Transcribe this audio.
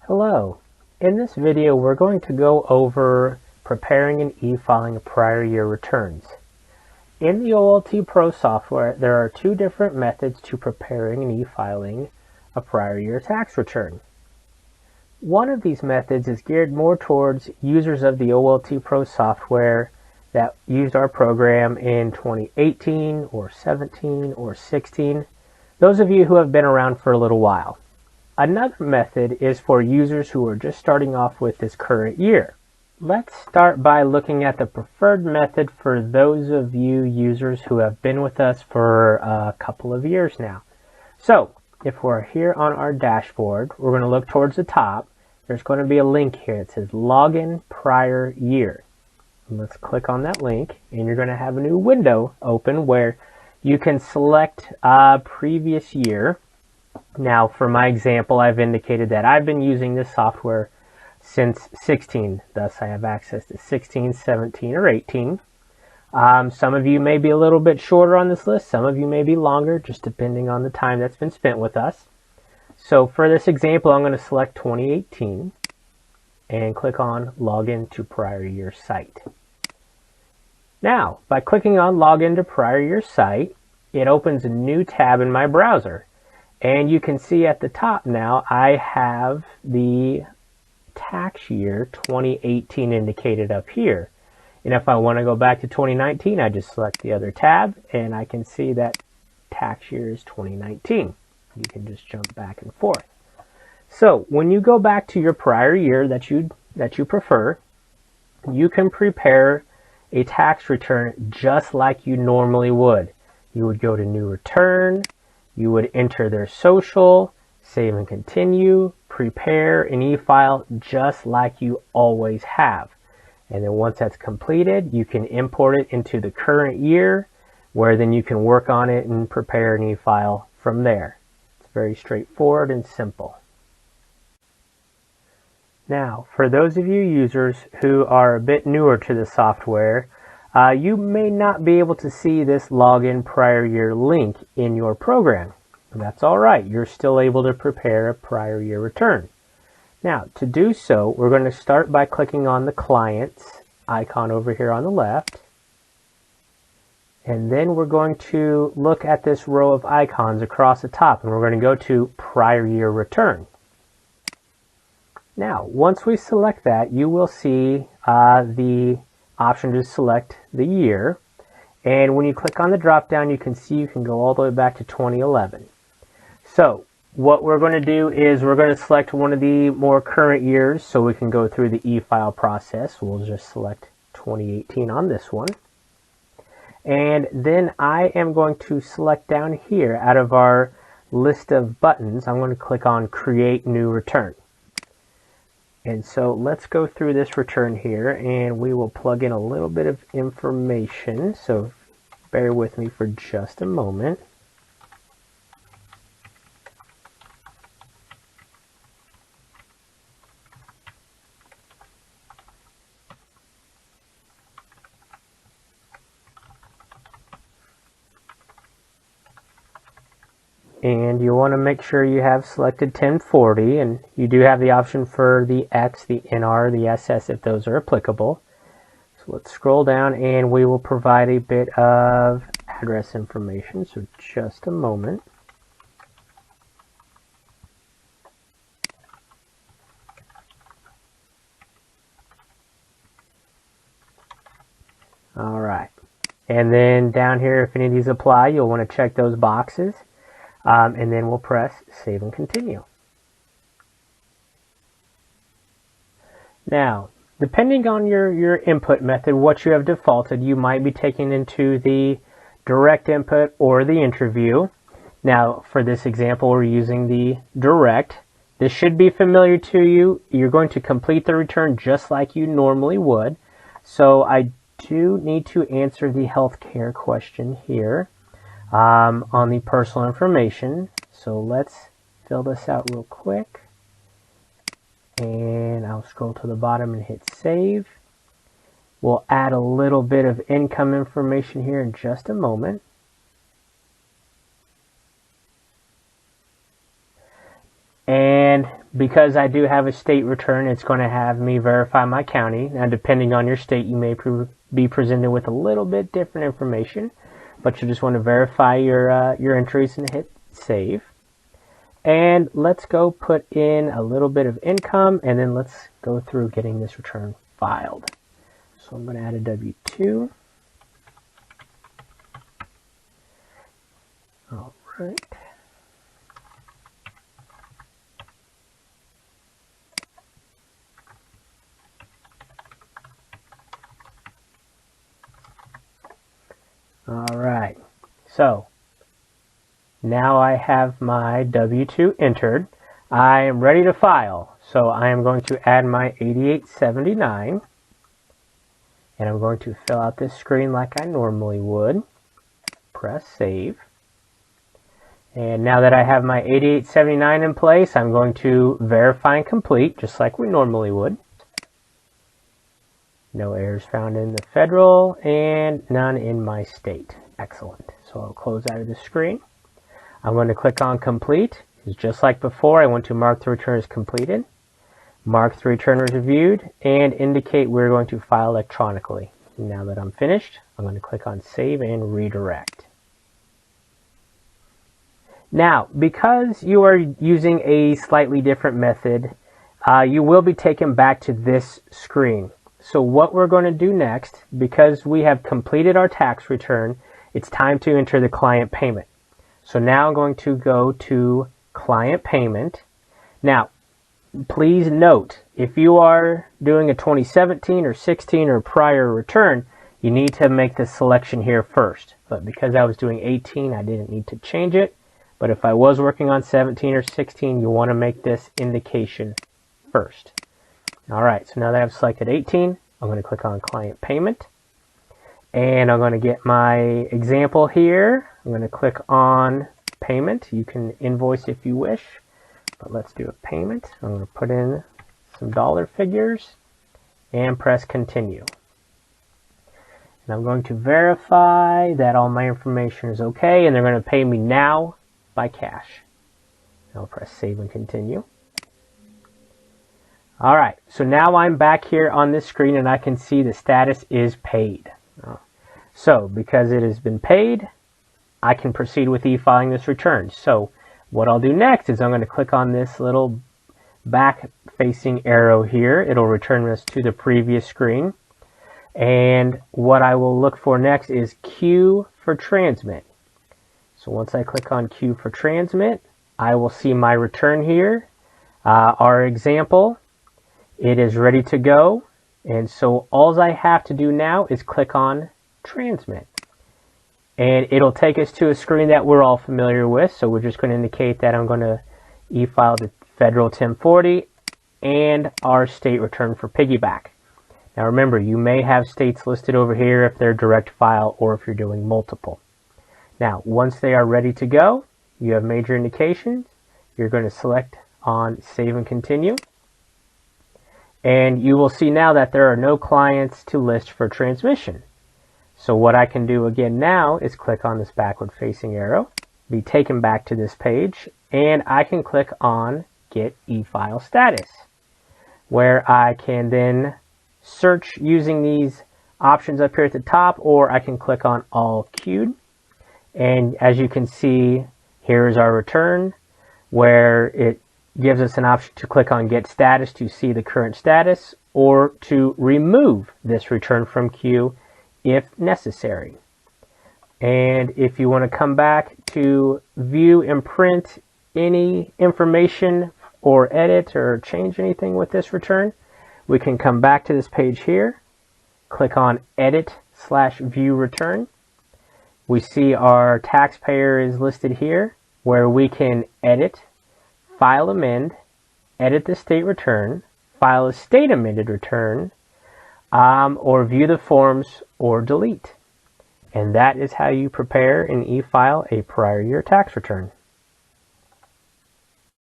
Hello. In this video we're going to go over preparing and e-filing prior year returns. In the OLTPro software there are two different methods to preparing and e-filing a prior year tax return. One of these methods is geared more towards users of the OLTPro software that used our program in 2018 or 17 or 16. Those of you who have been around for a little while. Another method is for users who are just starting off with this current year. Let's start by looking at the preferred method for those of you users who have been with us for a couple of years now. So, if we're here on our dashboard, we're going to look towards the top. There's going to be a link here. It says Login Prior Year. And let's click on that link, and you're going to have a new window open where you can select a previous year. Now, for my example, I've indicated that I've been using this software since 16. Thus, I have access to 16, 17, or 18. Some of you may be a little bit shorter on this list. Some of you may be longer, just depending on the time that's been spent with us. So for this example, I'm going to select 2018 and click on Login to Prior Year Site. Now, by clicking on Login to Prior Year Site, it opens a new tab in my browser. And you can see at the top now, I have the tax year 2018 indicated up here. And if I want to go back to 2019, I just select the other tab, and I can see that tax year is 2019. You can just jump back and forth. So when you go back to your prior year that you prefer, you can prepare a tax return just like you normally would. You would go to New Return. You would enter their social, save and continue, prepare and e-file just like you always have. And then once that's completed, you can import it into the current year, where then you can work on it and prepare and e-file from there. It's very straightforward and simple. Now, for those of you users who are a bit newer to the software, you may not be able to see this login prior year link in your program. That's all right. You're still able to prepare a prior year return. Now, to do so, we're going to start by clicking on the client's icon over here on the left. And then we're going to look at this row of icons across the top, and we're going to go to prior year return. Now, once we select that, you will see the option to select the year, and when you click on the drop down, you can see you can go all the way back to 2011. So what we're going to do is we're going to select one of the more current years so we can go through the e-file process. We'll just select 2018 on this one, and then I am going to select down here out of our list of buttons. I'm going to click on Create New Return. And so let's go through this return here, and we will plug in a little bit of information. So bear with me for just a moment. And you want to make sure you have selected 1040, and you do have the option for the X, the NR, the SS if those are applicable. So let's scroll down, and we will provide a bit of address information, so just a moment. All right. And then down here, if any of these apply, you'll want to check those boxes. And then we'll press Save and Continue. Now, depending on your input method, what you have defaulted, you might be taking into the direct input or the interview. Now, for this example, we're using the direct. This should be familiar to you. You're going to complete the return just like you normally would. So I do need to answer the healthcare question here. On the personal information. So let's fill this out real quick. And I'll scroll to the bottom and hit save. We'll add a little bit of income information here in just a moment. And because I do have a state return, it's going to have me verify my county. Now, depending on your state, you may be presented with a little bit different information, but you just want to verify your entries and hit save. And let's go put in a little bit of income, and then let's go through getting this return filed. So I'm going to add a W-2. All right. All right. So now I have my W-2 entered. I am ready to file. So I am going to add my 8879. And I'm going to fill out this screen like I normally would. Press save. And now that I have my 8879 in place, I'm going to verify and complete, just like we normally would. No errors found in the federal and none in my state. Excellent. So I'll close out of the screen. I'm going to click on complete. It's just like before, I want to mark the return as completed, mark the return as reviewed, and indicate we're going to file electronically. Now that I'm finished, I'm going to click on save and redirect. Now, because you are using a slightly different method, you will be taken back to this screen. So what we're going to do next, because we have completed our tax return, it's time to enter the client payment. So now I'm going to go to client payment. Now, please note, if you are doing a 2017 or 16 or prior return, you need to make the selection here first. But because I was doing 18, I didn't need to change it. But if I was working on 17 or 16, you want to make this indication first. All right, so now that I've selected 18, I'm going to click on client payment. And I'm going to get my example here. I'm going to click on payment. You can invoice if you wish, but let's do a payment. I'm going to put in some dollar figures and press continue. And I'm going to verify that all my information is okay, and they're going to pay me now by cash. I'll press save and continue. All right, so now I'm back here on this screen and I can see the status is paid. So because it has been paid, I can proceed with e-filing this return. So what I'll do next is I'm going to click on this little back facing arrow here. It'll return us to the previous screen. And what I will look for next is Q for transmit. So once I click on Q for transmit, I will see my return here. Our example, it is ready to go. And so all I have to do now is click on transmit. And it'll take us to a screen that we're all familiar with. So we're just going to indicate that I'm going to e-file the federal 1040 and our state return for piggyback. Now remember, you may have states listed over here if they're direct file or if you're doing multiple. Now, once they are ready to go, you have major indications. You're going to select on save and continue. And you will see now that there are no clients to list for transmission. So what I can do again now is click on this backward facing arrow, be taken back to this page, and I can click on Get e-file status, where I can then search using these options up here at the top, or I can click on All Queued. And as you can see, here is our return, where it gives us an option to click on Get Status to see the current status, or to remove this return from queue if necessary. And if you want to come back to view and print any information or edit or change anything with this return, we can come back to this page here, click on Edit/View Return. We see our taxpayer is listed here, where we can edit, file amend, edit the state return, file a state amended return, or view the forms or delete. And that is how you prepare and e-file a prior year tax return.